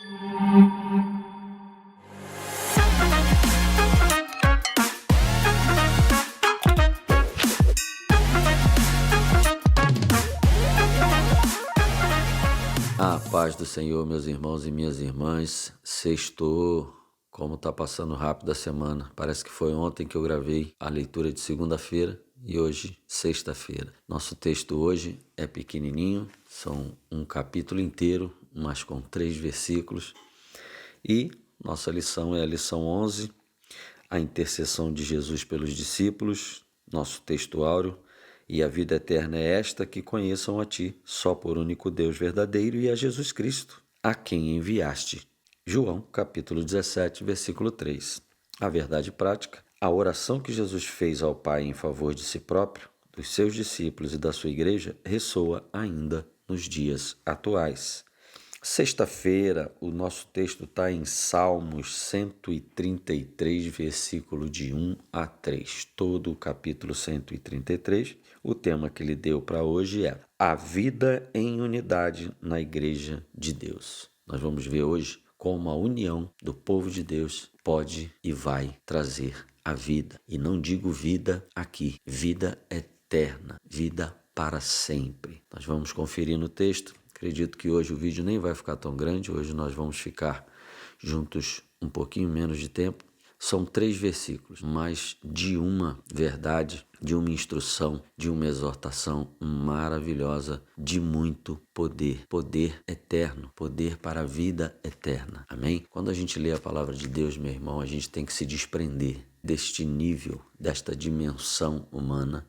A paz do Senhor, meus irmãos e minhas irmãs. Sextou, como está passando rápido a semana. Parece que foi ontem que eu gravei a leitura de segunda-feira e hoje, sexta-feira. Nosso texto hoje é pequenininho, são um capítulo inteiro, mas com 3 versículos. E nossa lição é a lição 11, a intercessão de Jesus pelos discípulos, nosso texto áureo. E a vida eterna é esta, que conheçam a Ti, só por único Deus verdadeiro, e a Jesus Cristo, a quem enviaste. João, capítulo 17, versículo 3. A verdade prática, a oração que Jesus fez ao Pai em favor de si próprio, dos seus discípulos e da sua igreja, ressoa ainda nos dias atuais. Sexta-feira, o nosso texto está em Salmos 133, versículo de 1 a 3. Todo o capítulo 133. O tema que ele deu para hoje é a vida em unidade na Igreja de Deus. Nós vamos ver hoje como a união do povo de Deus pode e vai trazer a vida. E não digo vida aqui, vida eterna, vida para sempre. Nós vamos conferir no texto. Acredito que hoje o vídeo nem vai ficar tão grande, hoje nós vamos ficar juntos um pouquinho menos de tempo. São 3 versículos, mas de uma verdade, de uma instrução, de uma exortação maravilhosa, de muito poder. Poder eterno, poder para a vida eterna. Amém? Quando a gente lê a palavra de Deus, meu irmão, a gente tem que se desprender deste nível, desta dimensão humana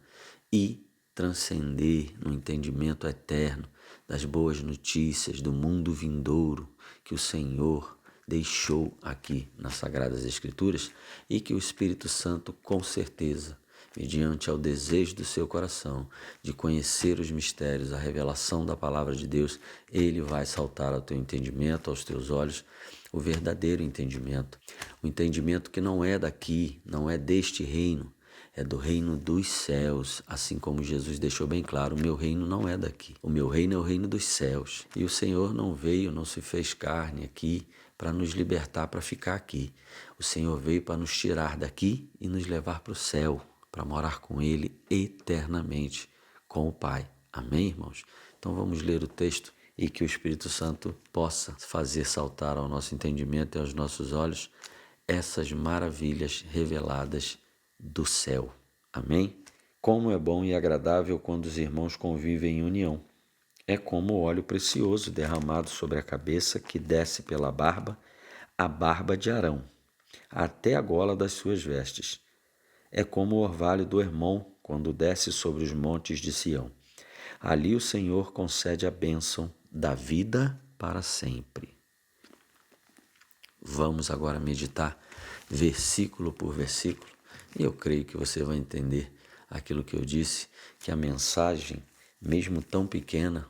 e transcender no entendimento eterno das boas notícias do mundo vindouro que o Senhor deixou aqui nas Sagradas Escrituras e que o Espírito Santo, com certeza, mediante ao desejo do seu coração de conhecer os mistérios, a revelação da palavra de Deus, ele vai saltar ao teu entendimento, aos teus olhos, o verdadeiro entendimento. O entendimento que não é daqui, não é deste reino, é do reino dos céus, assim como Jesus deixou bem claro, o meu reino não é daqui, o meu reino é o reino dos céus. E o Senhor não veio, não se fez carne aqui para nos libertar, para ficar aqui. O Senhor veio para nos tirar daqui e nos levar para o céu, para morar com Ele eternamente, com o Pai. Amém, irmãos? Então vamos ler o texto e que o Espírito Santo possa fazer saltar ao nosso entendimento e aos nossos olhos essas maravilhas reveladas do céu. Amém? Como é bom e agradável quando os irmãos convivem em união. É como o óleo precioso derramado sobre a cabeça que desce pela barba, a barba de Arão, até a gola das suas vestes. É como o orvalho do Hermon quando desce sobre os montes de Sião. Ali o Senhor concede a bênção da vida para sempre. Vamos agora meditar versículo por versículo. E eu creio que você vai entender aquilo que eu disse, que a mensagem, mesmo tão pequena,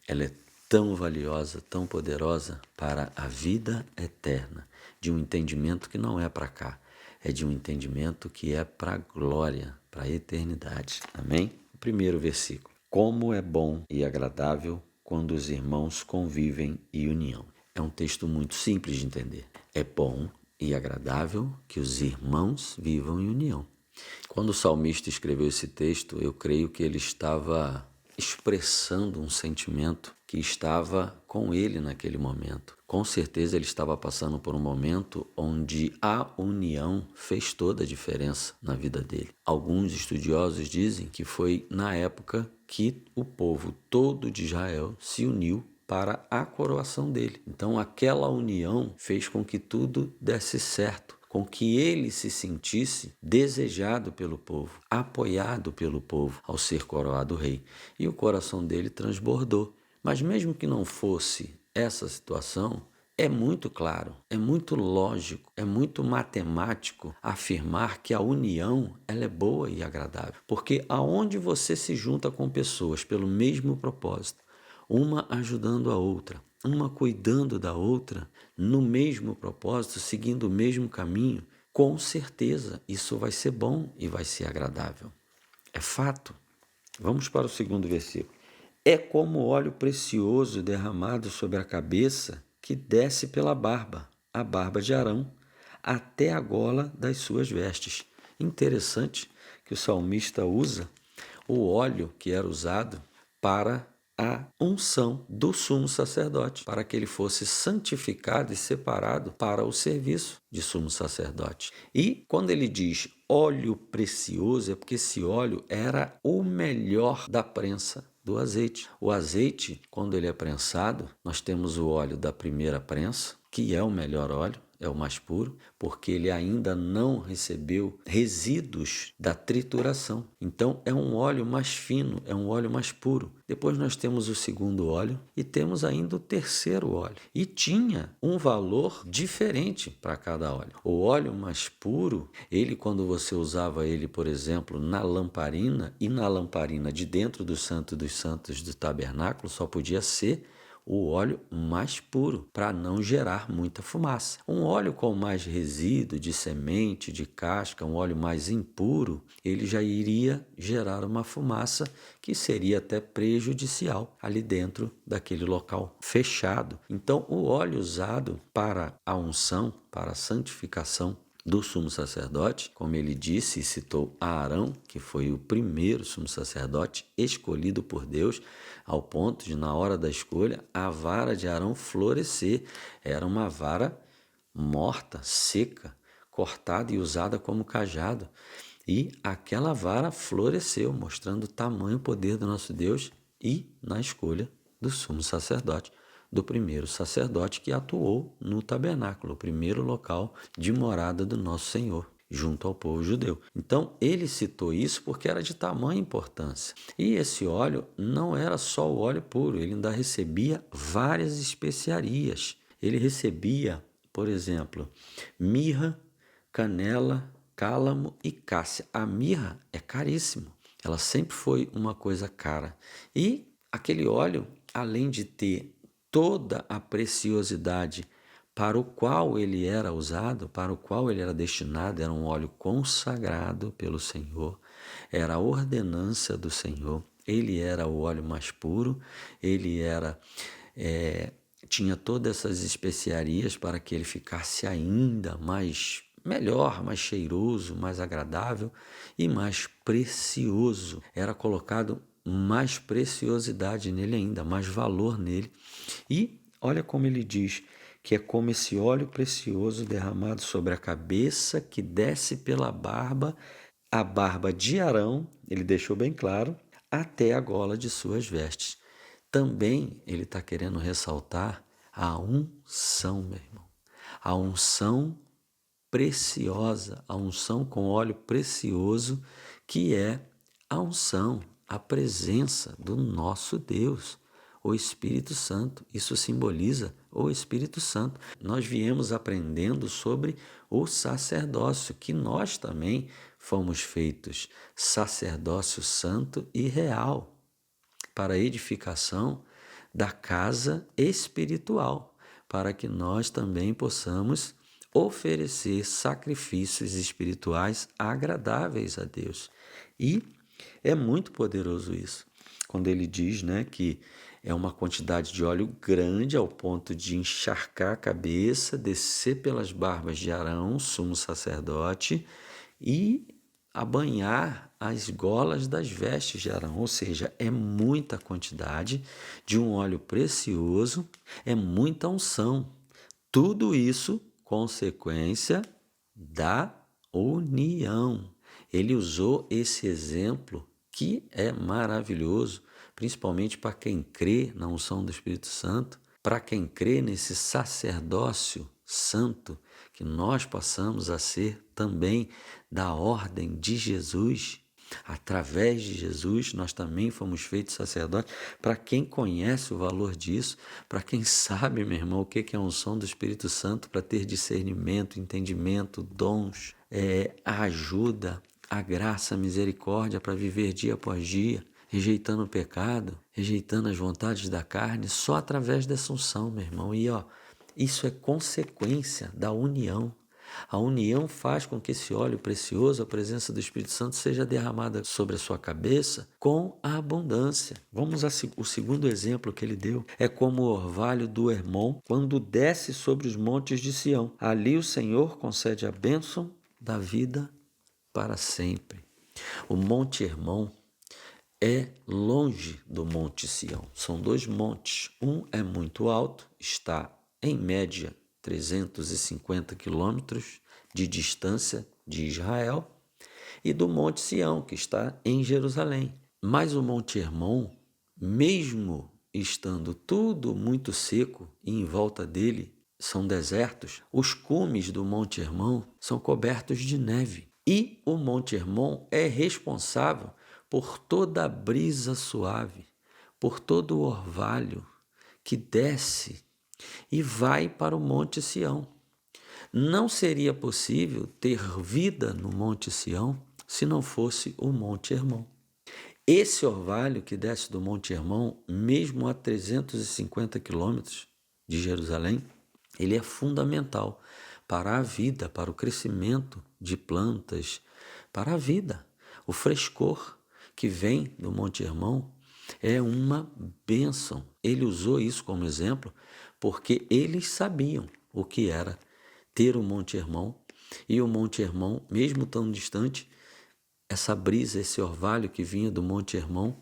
ela é tão valiosa, tão poderosa para a vida eterna, de um entendimento que não é para cá, é de um entendimento que é para a glória, para a eternidade. Amém? O primeiro versículo. Como é bom e agradável quando os irmãos convivem em união. É um texto muito simples de entender. É bom e agradável que os irmãos vivam em união. Quando o salmista escreveu esse texto, eu creio que ele estava expressando um sentimento que estava com ele naquele momento. Com certeza ele estava passando por um momento onde a união fez toda a diferença na vida dele. Alguns estudiosos dizem que foi na época que o povo todo de Israel se uniu para a coroação dele. Então aquela união fez com que tudo desse certo, com que ele se sentisse desejado pelo povo, apoiado pelo povo ao ser coroado rei. E o coração dele transbordou. Mas mesmo que não fosse essa situação, é muito claro, é muito lógico, é muito matemático afirmar que a união ela é boa e agradável. Porque aonde você se junta com pessoas pelo mesmo propósito, uma ajudando a outra, uma cuidando da outra, no mesmo propósito, seguindo o mesmo caminho, com certeza isso vai ser bom e vai ser agradável. É fato. Vamos para o segundo versículo. É como óleo precioso derramado sobre a cabeça que desce pela barba, a barba de Arão, até a gola das suas vestes. Interessante que o salmista usa o óleo que era usado para a unção do sumo sacerdote, para que ele fosse santificado e separado para o serviço de sumo sacerdote. E quando ele diz óleo precioso, é porque esse óleo era o melhor da prensa do azeite. O azeite, quando ele é prensado, nós temos o óleo da primeira prensa, que é o melhor óleo, é o mais puro, porque ele ainda não recebeu resíduos da trituração. Então é um óleo mais fino, é um óleo mais puro. Depois nós temos o segundo óleo e temos ainda o terceiro óleo. E tinha um valor diferente para cada óleo. O óleo mais puro, ele quando você usava ele, por exemplo, na lamparina, e na lamparina de dentro do Santo dos Santos do tabernáculo, só podia ser o óleo mais puro, para não gerar muita fumaça. Um óleo com mais resíduo de semente, de casca, um óleo mais impuro, ele já iria gerar uma fumaça que seria até prejudicial ali dentro daquele local fechado. Então, o óleo usado para a unção, para a santificação do sumo sacerdote, como ele disse e citou a Arão, que foi o primeiro sumo sacerdote escolhido por Deus, ao ponto de, na hora da escolha, a vara de Arão florescer. Era uma vara morta, seca, cortada e usada como cajado. E aquela vara floresceu, mostrando o tamanho poder do nosso Deus e na escolha do sumo sacerdote, do primeiro sacerdote que atuou no tabernáculo, o primeiro local de morada do nosso Senhor, junto ao povo judeu. Então, ele citou isso porque era de tamanha importância. E esse óleo não era só o óleo puro, ele ainda recebia várias especiarias. Ele recebia, por exemplo, mirra, canela, cálamo e cássia. A mirra é caríssima, ela sempre foi uma coisa cara. E aquele óleo, além de ter toda a preciosidade para o qual ele era usado, para o qual ele era destinado, era um óleo consagrado pelo Senhor, era a ordenança do Senhor, ele era o óleo mais puro, ele era tinha todas essas especiarias para que ele ficasse ainda mais melhor, mais cheiroso, mais agradável e mais precioso. Era colocado mais preciosidade nele ainda, mais valor nele. E olha como ele diz que é como esse óleo precioso derramado sobre a cabeça que desce pela barba, a barba de Arão, ele deixou bem claro, até a gola de suas vestes. Também ele está querendo ressaltar a unção, meu irmão. A unção preciosa, a unção com óleo precioso, que é a unção, a presença do nosso Deus, o Espírito Santo. Isso simboliza o Espírito Santo. Nós viemos aprendendo sobre o sacerdócio, que nós também fomos feitos sacerdócio santo e real, para a edificação da casa espiritual, para que nós também possamos oferecer sacrifícios espirituais agradáveis a Deus. E é muito poderoso isso, quando ele diz, que é uma quantidade de óleo grande ao ponto de encharcar a cabeça, descer pelas barbas de Arão, sumo sacerdote, e a banhar as golas das vestes de Arão, ou seja, é muita quantidade de um óleo precioso, é muita unção. Tudo isso consequência da união. Ele usou esse exemplo que é maravilhoso, principalmente para quem crê na unção do Espírito Santo, para quem crê nesse sacerdócio santo, que nós passamos a ser também da ordem de Jesus. Através de Jesus, nós também fomos feitos sacerdotes. Para quem conhece o valor disso, para quem sabe, meu irmão, o que é a unção do Espírito Santo, para ter discernimento, entendimento, dons, a ajuda, a graça, a misericórdia para viver dia após dia, rejeitando o pecado, rejeitando as vontades da carne, só através dessa unção, meu irmão. E isso é consequência da união. A união faz com que esse óleo precioso, a presença do Espírito Santo, seja derramada sobre a sua cabeça com a abundância. Vamos o segundo exemplo que ele deu. É como o orvalho do Hermon, quando desce sobre os montes de Sião. Ali o Senhor concede a bênção da vida para sempre. O Monte Hermon é longe do Monte Sião. São dois montes. Um é muito alto, está em média 350 quilômetros de distância de Israel, e do Monte Sião, que está em Jerusalém. Mas o Monte Hermon, mesmo estando tudo muito seco e em volta dele são desertos, os cumes do Monte Hermon são cobertos de neve. E o Monte Hermon é responsável por toda a brisa suave, por todo o orvalho que desce e vai para o Monte Sião. Não seria possível ter vida no Monte Sião se não fosse o Monte Hermon. Esse orvalho que desce do Monte Hermon, mesmo a 350 quilômetros de Jerusalém, ele é fundamental para a vida, para o crescimento de plantas, para a vida. O frescor que vem do Monte Hermon é uma bênção. Ele usou isso como exemplo porque eles sabiam o que era ter o Monte Hermon, e o Monte Hermon, mesmo tão distante, essa brisa, esse orvalho que vinha do Monte Hermon,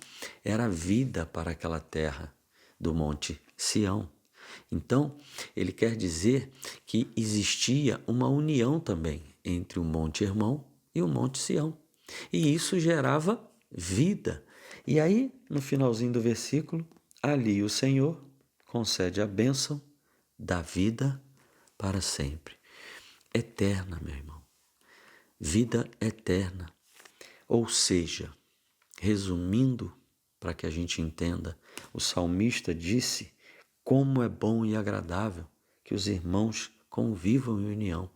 era vida para aquela terra do Monte Sião. Então, ele quer dizer que existia uma união também entre o Monte Hermon e o Monte Sião. E isso gerava vida. E aí, no finalzinho do versículo, ali o Senhor concede a bênção da vida para sempre. Eterna, meu irmão. Vida eterna. Ou seja, resumindo, para que a gente entenda, o salmista disse como é bom e agradável que os irmãos convivam em união.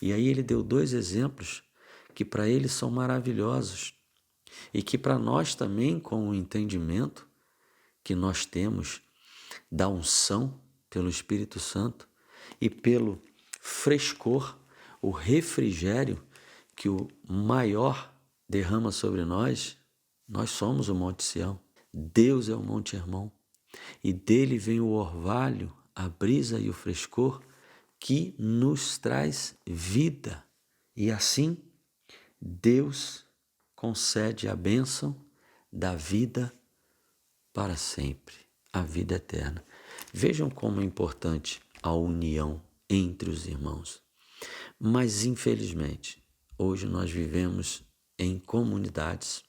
E aí ele deu dois exemplos que para ele são maravilhosos e que para nós também, com o entendimento que nós temos da unção pelo Espírito Santo e pelo frescor, o refrigério que o maior derrama sobre nós, nós somos o Monte Sião. Deus é o Monte Hermon. E dele vem o orvalho, a brisa e o frescor que nos traz vida. E assim, Deus concede a bênção da vida para sempre, a vida eterna. Vejam como é importante a união entre os irmãos. Mas, infelizmente, hoje nós vivemos em comunidades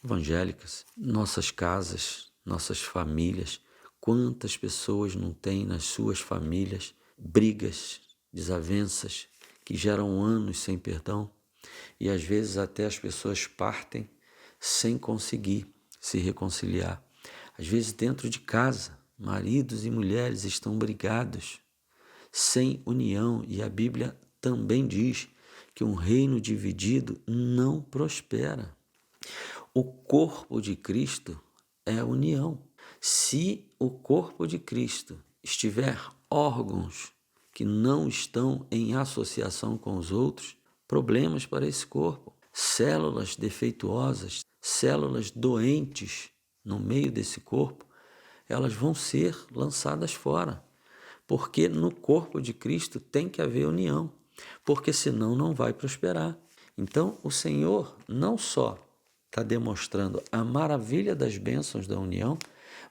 evangélicas, nossas casas, nossas famílias. Quantas pessoas não têm nas suas famílias brigas, desavenças que geram anos sem perdão, e às vezes até as pessoas partem sem conseguir se reconciliar. Às vezes dentro de casa, maridos e mulheres estão brigados, sem união, e a Bíblia também diz que um reino dividido não prospera. O corpo de Cristo é a união. Se o corpo de Cristo estiver órgãos que não estão em associação com os outros, problemas para esse corpo. Células defeituosas, células doentes no meio desse corpo, elas vão ser lançadas fora. Porque no corpo de Cristo tem que haver união, porque senão não vai prosperar. Então o Senhor não só está demonstrando a maravilha das bênçãos da união,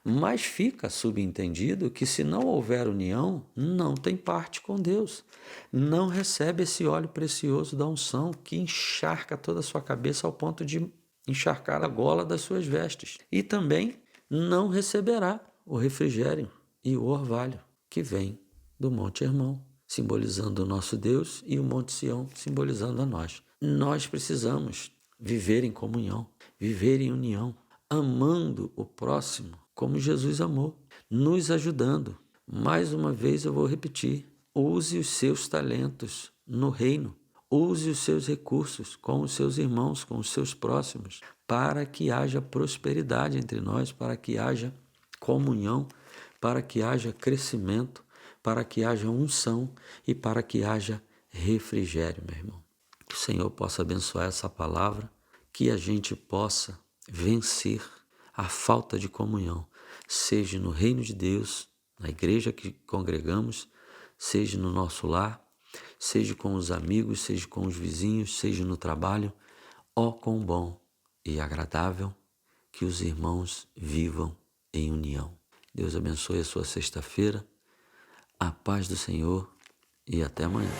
mas fica subentendido que se não houver união, não tem parte com Deus. Não recebe esse óleo precioso da unção que encharca toda a sua cabeça ao ponto de encharcar a gola das suas vestes. E também não receberá o refrigério e o orvalho que vem do Monte Hermon, simbolizando o nosso Deus, e o Monte Sião, simbolizando a nós. Nós precisamos viver em comunhão, viver em união, amando o próximo como Jesus amou, nos ajudando. Mais uma vez eu vou repetir, use os seus talentos no reino, use os seus recursos com os seus irmãos, com os seus próximos, para que haja prosperidade entre nós, para que haja comunhão, para que haja crescimento, para que haja unção e para que haja refrigério, meu irmão. Que o Senhor possa abençoar essa palavra, que a gente possa vencer a falta de comunhão, seja no reino de Deus, na igreja que congregamos, seja no nosso lar, seja com os amigos, seja com os vizinhos, seja no trabalho. Ó, quão bom e agradável que os irmãos vivam em união. Deus abençoe a sua sexta-feira, a paz do Senhor e até amanhã.